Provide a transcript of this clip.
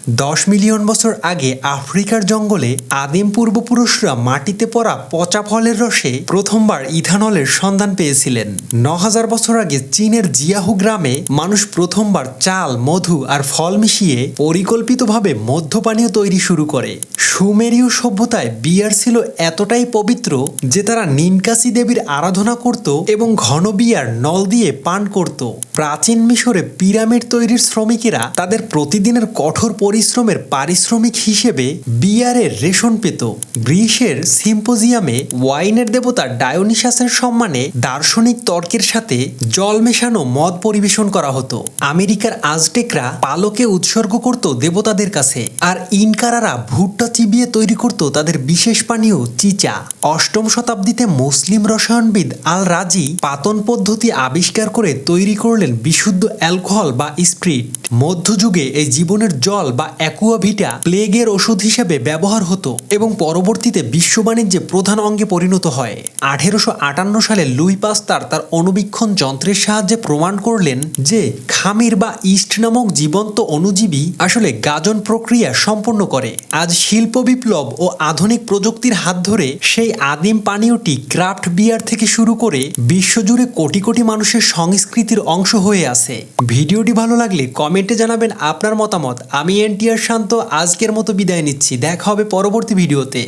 10 million বছর আগে আফ্রিকার জঙ্গলে আদিম পূর্বপুরুষরা মাটিতে পড়া পচা ফলের রসে প্রথমবার ইথানলের সন্ধান পেয়েছিলেন। 9000 বছর আগে চীনের জিয়াহু গ্রামে মানুষ প্রথমবার চাল, মধু আর ফল মিশিয়ে পরিকল্পিতভাবে মদ্য পানীয় তৈরি শুরু করে। সুমেরীয় সভ্যতায় বিয়ার ছিল এতটাই পবিত্র যে তারা নিনকাসি দেবীর আরাধনা করত এবং ঘন বিয়ার নল দিয়ে পান করত। প্রাচীন মিশরে পিরামিড তৈরির শ্রমিকেরা তাদের প্রতিদিনের কঠোর পরিশ্রমের পারিশ্রমিক হিসেবে বিয়ারের রেশন পেত। গ্রিসের সিম্পোজিয়ামে ওয়াইনের দেবতা ডায়োনিসাসের সম্মানে দার্শনিক তর্কের সাথে জল মেশানো মদ পরিবেশন করা হতো। আমেরিকার আজটেকরা পালকে উৎসর্গ করত দেবতাদের কাছে, আর ইনকারারা ভুট্টা চিবিয়ে তৈরি করত তাদের বিশেষ পানীয় চিচা। 8ম শতাব্দীতে মুসলিম রসায়নবিদ আল রাজি পাতন পদ্ধতি আবিষ্কার করে তৈরি করলেন বিশুদ্ধ অ্যালকোহল বা স্পিরিট। মধ্যযুগে এই জীবনের জল বা অ্যাকুয়াভিটা প্লেগের ওষুধ হিসেবে ব্যবহার হতো এবং পরবর্তীতে বিশ্ব বাণিজ্যে প্রধান অঙ্গে পরিণত হয়। 1858 সালে লুই পাস্তার তার অণুবীক্ষণ যন্ত্রের সাহায্যে প্রমাণ করলেন যে খামির বা ইস্ট নামক জীবন্ত অণুজীবী আসলে গাজন প্রক্রিয়া সম্পন্ন করে। আজ শিল্প বিপ্লব ও আধুনিক প্রযুক্তির হাত ধরে সেই আদিম পানীয়টি ক্রাফট বিয়ার থেকে শুরু করে বিশ্বজুড়ে কোটি কোটি মানুষের সংস্কৃতির অংশ হয়ে আছে। ভিডিওটি ভালো লাগলে কমেন্টে জানাবেন আপনার মতামত। আমি এনটিআর শান্ত আজকের মতো বিদায় নিচ্ছি। দেখা হবে পরবর্তী ভিডিওতে।